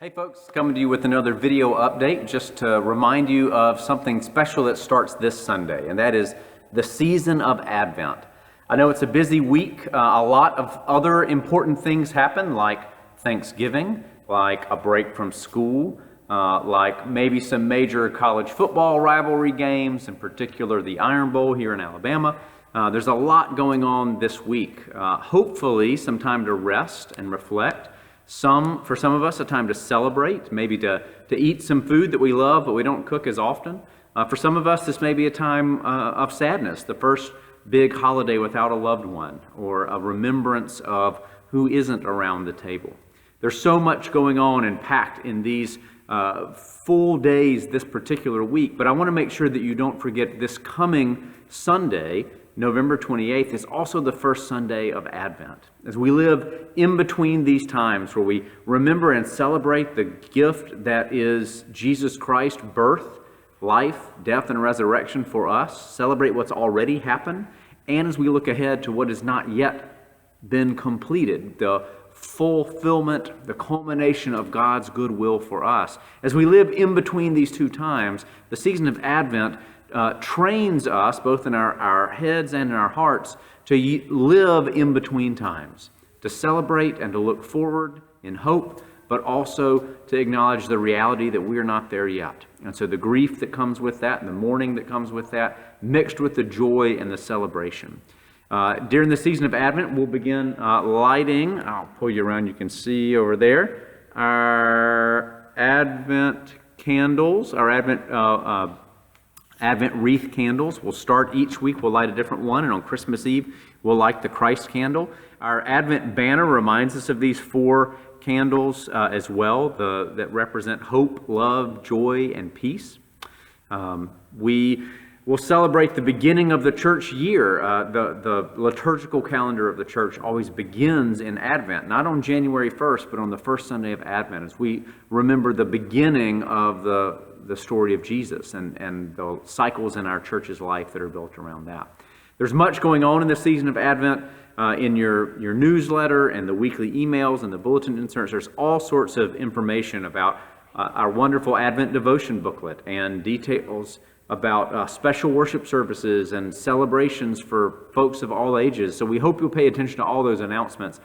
Hey folks, coming to you with another video update just to remind you of something special that starts this Sunday, and that is the season of Advent. I know it's a busy week. A lot of other important things happen, like Thanksgiving, like a break from school, like maybe some major college football rivalry games, in particular the Iron Bowl here in Alabama. There's a lot going on this week. Hopefully some time to rest and reflect. For some of us, a time to celebrate, maybe to eat some food that we love but we don't cook as often. For some of us, this may be a time of sadness, the first big holiday without a loved one, or a remembrance of who isn't around the table. There's so much going on and packed in these full days this particular week, but I want to make sure that you don't forget this coming Sunday, November 28th, is also the first Sunday of Advent. As we live in between these times where we remember and celebrate the gift that is Jesus Christ's birth, life, death, and resurrection for us, celebrate what's already happened, and as we look ahead to what has not yet been completed, the fulfillment, the culmination of God's goodwill for us. As we live in between these two times, the season of Advent trains us, both in our heads and in our hearts, to live in between times, to celebrate and to look forward in hope, but also to acknowledge the reality that we are not there yet. And so the grief that comes with that and the mourning that comes with that, mixed with the joy and the celebration. During the season of Advent, we'll begin lighting. I'll pull you around, you can see over there, our Advent candles, our Advent wreath candles. We'll start each week, we'll light a different one, and on Christmas Eve, we'll light the Christ candle. Our Advent banner reminds us of these four candles as well, that represent hope, love, joy, and peace. We will celebrate the beginning of the church year. The liturgical calendar of the church always begins in Advent, not on January 1st, but on the first Sunday of Advent, as we remember the beginning of the story of Jesus and the cycles in our church's life that are built around that. There's much going on in the season of Advent in your newsletter and the weekly emails and the bulletin inserts. There's all sorts of information about our wonderful Advent devotion booklet and details about special worship services and celebrations for folks of all ages. So we hope you'll pay attention to all those announcements.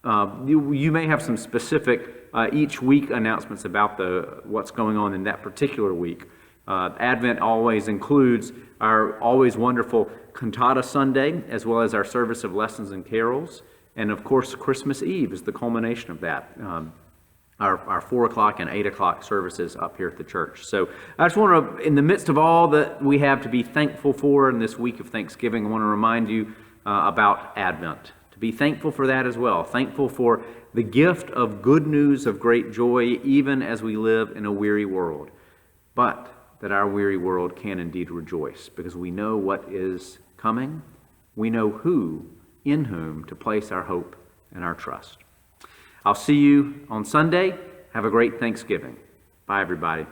You may have some specific each week announcements about what's going on in that particular week. Advent always includes our always wonderful Cantata Sunday, as well as our service of lessons and carols. And of course, Christmas Eve is the culmination of that. Our 4 o'clock and 8 o'clock services up here at the church. So I just want to, in the midst of all that we have to be thankful for in this week of Thanksgiving, I want to remind you about Advent. To be thankful for that as well. Thankful for the gift of good news of great joy, even as we live in a weary world. But that our weary world can indeed rejoice, because we know what is coming. We know in whom to place our hope and our trust. I'll see you on Sunday. Have a great Thanksgiving. Bye, everybody.